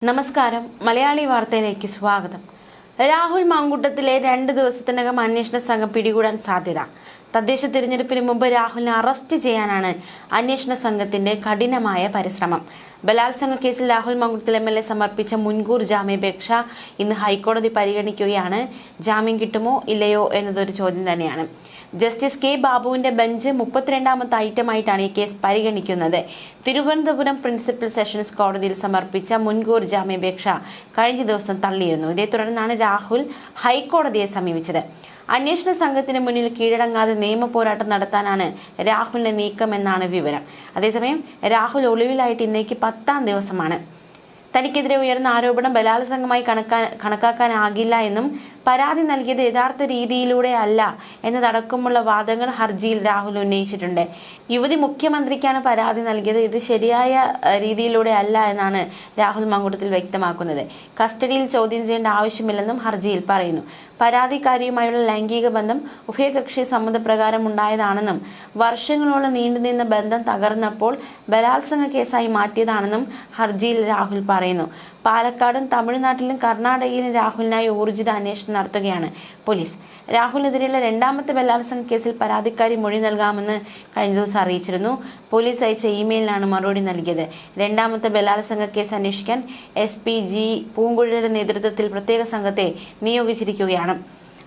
നമസ്കാരം. മലയാളി വാർത്തയിലേക്ക് സ്വാഗതം. രാഹുൽ മാങ്കൂട്ടത്തിലെ 2 ദിവസത്തിനകം അന്വേഷണ സംഘം പിടികൂടാൻ സാധ്യത. തദ്ദേശ തിരഞ്ഞെടുപ്പിന് മുമ്പ് രാഹുലിനെ അറസ്റ്റ് ചെയ്യാനാണ് അന്വേഷണ സംഘത്തിന്റെ കഠിനമായ പരിശ്രമം. ബലാത്സംഗ കേസിൽ രാഹുൽ മാങ്കൂട്ടത്തിൽ MLA സമർപ്പിച്ച മുൻകൂർ ജാമ്യാപേക്ഷ ഇന്ന് ഹൈക്കോടതി പരിഗണിക്കുകയാണ്. ജാമ്യം കിട്ടുമോ ഇല്ലയോ എന്നതൊരു ചോദ്യം തന്നെയാണ്. ജസ്റ്റിസ് കെ ബാബുവിന്റെ ബെഞ്ച് 32ാമത്തെ ഐറ്റമായിട്ടാണ് ഈ കേസ് പരിഗണിക്കുന്നത്. തിരുവനന്തപുരം പ്രിൻസിപ്പൽ സെഷൻസ് കോടതിയിൽ സമർപ്പിച്ച മുൻകൂർ ജാമ്യാപേക്ഷ കഴിഞ്ഞ ദിവസം തള്ളിയിരുന്നു. ഇതേ തുടർന്നാണ് രാഹുൽ ഹൈക്കോടതിയെ സമീപിച്ചത്. അന്വേഷണ സംഘത്തിന് മുന്നിൽ കീഴടങ്ങാതെ നിയമ പോരാട്ടം നടത്താനാണ് രാഹുലിന്റെ നീക്കമെന്നാണ് വിവരം. അതേസമയം രാഹുൽ ഒളിവിലായിട്ട് ഇന്നേക്ക് 10ാം ദിവസമാണ്. തനിക്കെതിരെ ഉയർന്ന ആരോപണം ബലാത്സംഗമായി കണക്കാക്കാനാകില്ല എന്നും പരാതി നൽകിയത് യഥാർത്ഥ രീതിയിലൂടെ അല്ല എന്നതടക്കമുള്ള വാദങ്ങൾ ഹർജിയിൽ രാഹുൽ ഉന്നയിച്ചിട്ടുണ്ട്. യുവതി മുഖ്യമന്ത്രിക്കാണ് പരാതി നൽകിയത്, ഇത് ശരിയായ രീതിയിലൂടെ അല്ല എന്നാണ് രാഹുൽ മാങ്കൂട്ടത്തിൽ വ്യക്തമാക്കുന്നത്. കസ്റ്റഡിയിൽ ചോദ്യം ചെയ്യേണ്ട ആവശ്യമില്ലെന്നും ഹർജിയിൽ പറയുന്നു. പരാതിക്കാരിയുമായുള്ള ലൈംഗിക ബന്ധം ഉഭയകക്ഷി സമ്മതപ്രകാരം ഉണ്ടായതാണെന്നും വർഷങ്ങളോളം നീണ്ടുനിന്ന ബന്ധം തകർന്നപ്പോൾ ബലാത്സംഗ കേസായി മാറ്റിയതാണെന്നും ഹർജിയിൽ രാഹുൽ പറയുന്നു. പാലക്കാടും തമിഴ്നാട്ടിലും കർണാടകയിലും രാഹുലിനായി ഊർജിത അന്വേഷണം നടത്തുകയാണ് പോലീസ്. രാഹുലിനെതിരെയുള്ള 2ാമത്തെ ബലാത്സംഗ കേസിൽ പരാതിക്കാരി മൊഴി നൽകാമെന്ന് കഴിഞ്ഞ ദിവസം അറിയിച്ചിരുന്നു. പോലീസ് അയച്ച ഇമെയിലിനാണ് മറുപടി നൽകിയത്. 2ാമത്തെ ബലാത്സംഗ കേസ് അന്വേഷിക്കാൻ SP G പൂങ്കുഴലിയുടെ നേതൃത്വത്തിൽ പ്രത്യേക സംഘത്തെ നിയോഗിച്ചിരിക്കുകയാണ്.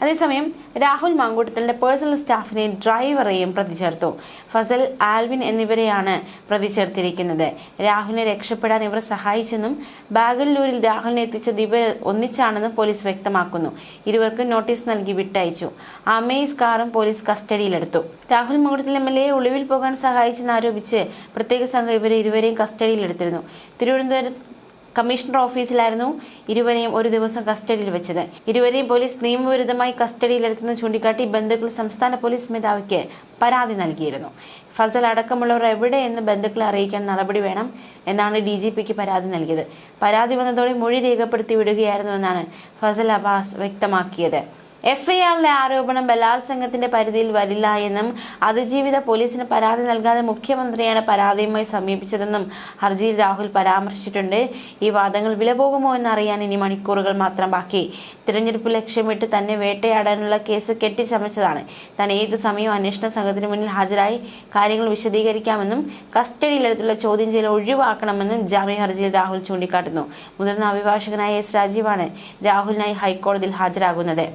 അതേസമയം രാഹുൽ മാങ്കൂട്ടത്തിന്റെ പേഴ്സണൽ സ്റ്റാഫിനെ ഡ്രൈവറെയും പ്രതി ചേർത്തു. ഫസൽ, ആൽവിൻ എന്നിവരെയാണ് പ്രതി ചേർത്തിരിക്കുന്നത്. രാഹുലിനെ രക്ഷപ്പെടാൻ ഇവർ സഹായിച്ചെന്നും ബാംഗ്ലൂരിൽ രാഹുലിനെ എത്തിച്ചത് ഇവർ ഒന്നിച്ചാണെന്നും പോലീസ് വ്യക്തമാക്കുന്നു. ഇരുവർക്കും നോട്ടീസ് നൽകി വിട്ടയച്ചു. അമേസ് കാറും പോലീസ് കസ്റ്റഡിയിലെടുത്തു. രാഹുൽ മാങ്കൂട്ടത്തിൽ MLA ഒളിവിൽ പോകാൻ സഹായിച്ചെന്നാരോപിച്ച് പ്രത്യേക സംഘം ഇരുവരെയും കസ്റ്റഡിയിലെടുത്തിരുന്നു. തിരുവനന്തപുരം കമ്മീഷണർ ഓഫീസിലായിരുന്നു ഇരുവരെയും ഒരു ദിവസം കസ്റ്റഡിയിൽ വെച്ചത്. ഇരുവരെയും പോലീസ് നിയമവിരുദ്ധമായി കസ്റ്റഡിയിലെടുത്തെന്ന് ചൂണ്ടിക്കാട്ടി ബന്ധുക്കൾ സംസ്ഥാന പോലീസ് മേധാവിക്ക് പരാതി നൽകിയിരുന്നു. ഫസൽ അടക്കമുള്ളവർ എവിടെയെന്ന് ബന്ധുക്കളെ അറിയിക്കാൻ നടപടി വേണം എന്നാണ് DGPക്ക് പരാതി നൽകിയത്. പരാതി വന്നതോടെ മൊഴി രേഖപ്പെടുത്തി വിടുകയായിരുന്നുവെന്നാണ് ഫസൽ അബ്ബാസ് വ്യക്തമാക്കിയത്. FIRലെ ആരോപണം ബലാത്സംഗത്തിന്റെ പരിധിയിൽ വരില്ല എന്നും അതിജീവിത പോലീസിന് പരാതി നൽകാതെ മുഖ്യമന്ത്രിയാണ് പരാതിയുമായി സമീപിച്ചതെന്നും ഹർജിയിൽ രാഹുൽ പരാമർശിച്ചിട്ടുണ്ട്. ഈ വാദങ്ങൾ വിലപോകുമോ എന്നറിയാൻ ഇനി മണിക്കൂറുകൾ മാത്രം ബാക്കി. തിരഞ്ഞെടുപ്പ് ലക്ഷ്യമിട്ട് തന്നെ വേട്ടയാടാനുള്ള കേസ് കെട്ടിച്ചമച്ചതാണ്. താൻ ഏത് സമയവും അന്വേഷണ സംഘത്തിന് മുന്നിൽ ഹാജരായി കാര്യങ്ങൾ വിശദീകരിക്കാമെന്നും കസ്റ്റഡിയിലെടുത്തുള്ള ചോദ്യം ചെയ്യൽ ഒഴിവാക്കണമെന്നും ജാമ്യ ഹർജിയിൽ രാഹുൽ ചൂണ്ടിക്കാട്ടുന്നു. മുതിർന്ന അഭിഭാഷകനായ S രാജീവാണ് രാഹുലിനായി ഹൈക്കോടതിയിൽ ഹാജരാകുന്നത്.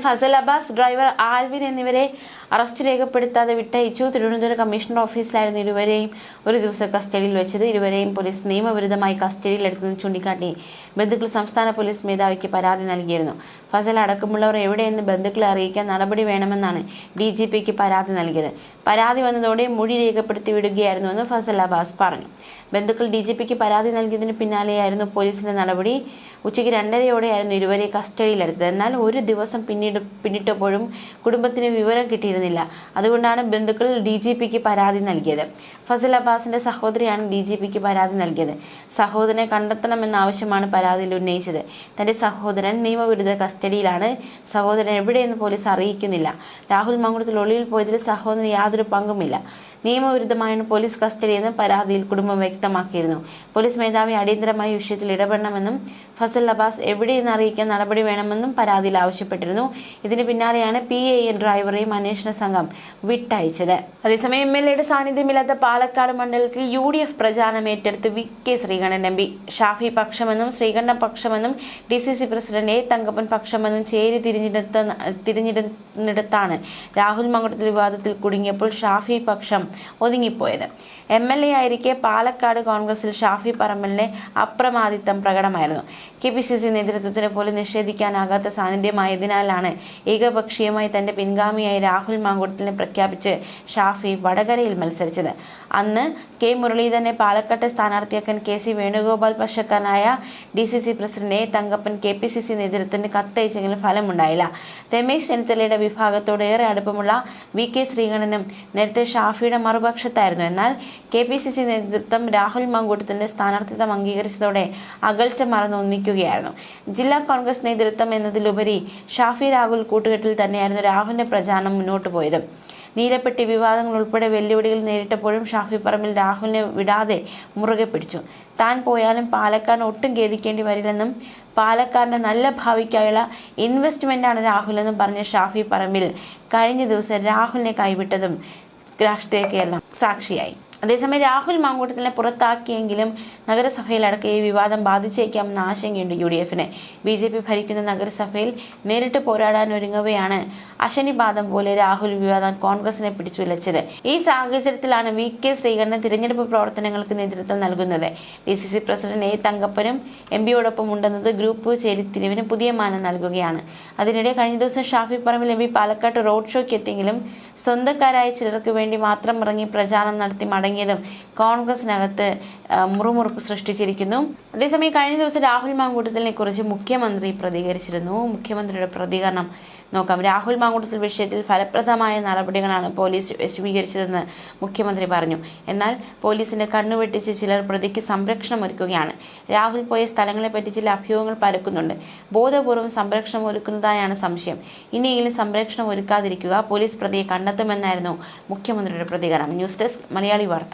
ഫസൽ അബ്ബാസ്, ഡ്രൈവർ ആൽവിൻ എന്നിവരെ അറസ്റ്റ് രേഖപ്പെടുത്താതെ വിട്ടയച്ചു. തിരുവനന്തപുരം കമ്മീഷണർ ഓഫീസിലായിരുന്നു ഇരുവരെയും ഒരു ദിവസം കസ്റ്റഡിയിൽ വെച്ചത്. ഇരുവരെയും പോലീസ് നിയമവിരുദ്ധമായി കസ്റ്റഡിയിലെടുത്തെന്ന് ചൂണ്ടിക്കാട്ടി ബന്ധുക്കൾ സംസ്ഥാന പോലീസ് മേധാവിക്ക് പരാതി നൽകിയിരുന്നു. ഫസൽ അടക്കമുള്ളവർ എവിടെയെന്ന് ബന്ധുക്കളെ അറിയിക്കാൻ നടപടി വേണമെന്നാണ് DGPക്ക് പരാതി നൽകിയത്. പരാതി വന്നതോടെ മൊഴി രേഖപ്പെടുത്തി വിടുകയായിരുന്നുവെന്ന് ഫസൽ അബ്ബാസ് പറഞ്ഞു. ബന്ധുക്കൾ DGPക്ക് പരാതി നൽകിയതിന് പിന്നാലെയായിരുന്നു പോലീസിന്റെ നടപടി. ഉച്ചയ്ക്ക് 2:30യോടെയായിരുന്നു ഇരുവരെ കസ്റ്റഡിയിലെടുത്തത്. എന്നാൽ ഒരു ദിവസം പിന്നിട്ടപ്പോഴും കുടുംബത്തിന് വിവരം കിട്ടിയിരുന്നില്ല. അതുകൊണ്ടാണ് ബന്ധുക്കൾ DGPക്ക് പരാതി നൽകിയത്. ഫസൽ അബ്ബാസിന്റെ സഹോദരിയാണ് DGPക്ക് പരാതി നൽകിയത്. സഹോദരനെ കണ്ടെത്തണമെന്ന ആവശ്യമാണ് പരാതിയിൽ ഉന്നയിച്ചത്. തന്റെ സഹോദരൻ നിയമവിരുദ്ധ കസ്റ്റഡിയിലാണ്. സഹോദരൻ എവിടെയെന്ന് പോലീസ് അറിയിക്കുന്നില്ല. രാഹുൽ മാങ്കൂട്ടത്തിൽ ഒളിവിൽ പോയതിൽ സഹോദരന് യാതൊരു പങ്കുമില്ല. നിയമവിരുദ്ധമായാണ് പോലീസ് കസ്റ്റഡിയെന്ന് പരാതിയിൽ കുടുംബം വ്യക്തമാക്കിയിരുന്നു. പോലീസ് മേധാവി അടിയന്തരമായി വിഷയത്തിൽ ഇടപെടണമെന്നും ഫസൽ അബ്ബാസ് എവിടെയെന്ന് അറിയിക്കാൻ നടപടി വേണമെന്നും പരാതിയിൽ ആവശ്യപ്പെട്ടിരുന്നു. ഇതിന് പിന്നാലെയാണ് PAN ഡ്രൈവറെയും അന്വേഷണ സംഘം വിട്ടയച്ചത്. അതേസമയം MLAയുടെ സാന്നിധ്യമില്ലാത്ത പാലക്കാട് മണ്ഡലത്തിൽ UDF പ്രചാരണം ഏറ്റെടുത്ത് VK ശ്രീകണ്ഠൻ MP. ഷാഫി പക്ഷമെന്നും ശ്രീകണ്ഠൻ പക്ഷമെന്നും DCC പ്രസിഡന്റ് A തങ്കപ്പൻ പക്ഷമെന്നും ചേരി തിരിഞ്ഞിടത്താണ് രാഹുൽ മാങ്കൂട്ടത്തിൽ വിവാദത്തിൽ കുടുങ്ങിയപ്പോൾ ഷാഫി പക്ഷം ഒതുങ്ങിപ്പോയത്. MLA ആയിരിക്കെ പാലക്കാട് കോൺഗ്രസിൽ ഷാഫി പറമ്പലിന്റെ അപ്രമാദിത്വം പ്രകടമായിരുന്നു. KPCC നേതൃത്വത്തിന് പോലും നിഷേധിക്കാനാകാത്ത സാന്നിധ്യമായതിനാലാണ് ഏകപക്ഷീയമായി തന്റെ പിൻഗാമിയായി രാഹുൽ മാങ്കൂട്ടത്തിനെ പ്രഖ്യാപിച്ച് ഷാഫി വടകരയിൽ മത്സരിച്ചത്. അന്ന് K മുരളീധരനെ പാലക്കാട്ടെ സ്ഥാനാർത്ഥിയാക്കാൻ KC വേണുഗോപാൽ പക്ഷക്കാരനായ DCC president A Thankappan KPCC നേതൃത്വത്തിന് കത്തയച്ചെങ്കിലും ഫലമുണ്ടായില്ല. രമേശ് ചെന്നിത്തലയുടെ വിഭാഗത്തോട് ഏറെ അടുപ്പമുള്ള VK ശ്രീകണ്ഠനും നേരത്തെ ഷാഫിയുടെ മറുപക്ഷത്തായിരുന്നു. എന്നാൽ KPCC നേതൃത്വം രാഹുൽ മാങ്കൂട്ടത്തിന്റെ സ്ഥാനാർത്ഥിത്വം അംഗീകരിച്ചതോടെ അകൽച്ച മറന്ന് ഒന്നിക്കുകയായിരുന്നു. ജില്ലാ കോൺഗ്രസ് നേതൃത്വം എന്നതിലുപരി ഷാഫി രാഹുൽ കൂട്ടുകെട്ടിൽ തന്നെയായിരുന്നു രാഹുലിന്റെ പ്രചാരണം മുന്നോട്ടു പോയത്. നീലപ്പെട്ടി വിവാദങ്ങൾ ഉൾപ്പെടെ വെല്ലുവിളികൾ നേരിട്ടപ്പോഴും ഷാഫി പറമ്പിൽ രാഹുലിനെ വിടാതെ മുറുകെ പിടിച്ചു. താൻ പോയാലും പാലക്കാടിന് ഒട്ടും ഖേദിക്കേണ്ടി വരില്ലെന്നും പാലക്കാടിന്റെ നല്ല ഭാവിക്കായുള്ള ഇൻവെസ്റ്റ്മെന്റാണ് രാഹുലെന്നും പറഞ്ഞ ഷാഫി പറമ്പിൽ കഴിഞ്ഞ ദിവസം രാഹുലിനെ കൈവിട്ടതും രാഷ്ട്രീയ കേരളം സാക്ഷിയായി. അതേസമയം രാഹുൽ മാങ്കൂട്ടത്തിനെ പുറത്താക്കിയെങ്കിലും നഗരസഭയിലടക്കം ഈ വിവാദം ബാധിച്ചേക്കാമെന്ന ആശങ്കയുണ്ട് UDF-ന്. BJP ഭരിക്കുന്ന നഗരസഭയിൽ നേരിട്ട് പോരാടാൻ ഒരുങ്ങവെയാണ് അശനിപാതം പോലെ രാഹുൽ വിവാദം കോൺഗ്രസിനെ പിടിച്ചുലച്ചത്. ഈ സാഹചര്യത്തിലാണ് VK ശ്രീകണ്ഠൻ തിരഞ്ഞെടുപ്പ് പ്രവർത്തനങ്ങൾക്ക് നേതൃത്വം നൽകുന്നത്. DCC പ്രസിഡന്റ് A തങ്കപ്പനും MP-യോടൊപ്പം ഉണ്ടെന്നത് ഗ്രൂപ്പ് ചേരിതിരിവിന് പുതിയ മാനം നൽകുകയാണ്. അതിനിടെ കഴിഞ്ഞ ദിവസം ഷാഫി പറമ്പിൽ MP പാലക്കാട്ട് റോഡ് ഷോയ്ക്ക് എത്തിയെങ്കിലും സ്വന്തക്കാരായ ചിലർക്ക് വേണ്ടി മാത്രം ഇറങ്ങി പ്രചാരണം നടത്തി മടങ്ങിയതും കോൺഗ്രസിനകത്ത് മുറുമുറുപ്പ് സൃഷ്ടിച്ചിരിക്കുന്നു. അതേസമയം കഴിഞ്ഞ ദിവസം രാഹുൽ മാങ്കൂട്ടത്തിനെ കുറിച്ച് മുഖ്യമന്ത്രി പ്രതികരിച്ചിരുന്നു. മുഖ്യമന്ത്രിയുടെ പ്രതികരണം നോക്കാം. രാഹുൽ മാങ്കൂട്ടത്തിൽ വിഷയത്തിൽ ഫലപ്രദമായ നടപടികളാണ് പോലീസ് സ്വീകരിച്ചതെന്ന് മുഖ്യമന്ത്രി പറഞ്ഞു. എന്നാൽ പോലീസിന്റെ കണ്ണുവെട്ടിച്ച് ചിലർ പ്രതിക്ക് സംരക്ഷണം ഒരുക്കുകയാണ്. രാഹുൽ പോയ സ്ഥലങ്ങളെപ്പറ്റി ചില അഭ്യൂഹങ്ങൾ പരക്കുന്നുണ്ട്. ബോധപൂർവ്വം സംരക്ഷണം ഒരുക്കുന്നതായാണ് സംശയം. ഇനിയെങ്കിലും സംരക്ഷണം ഒരുക്കാതിരിക്കുക, പോലീസ് പ്രതിയെ കണ്ടെത്തുമെന്നായിരുന്നു മുഖ്യമന്ത്രിയുടെ പ്രതികരണം. ന്യൂസ് ഡെസ്ക് മലയാളി വാർത്ത.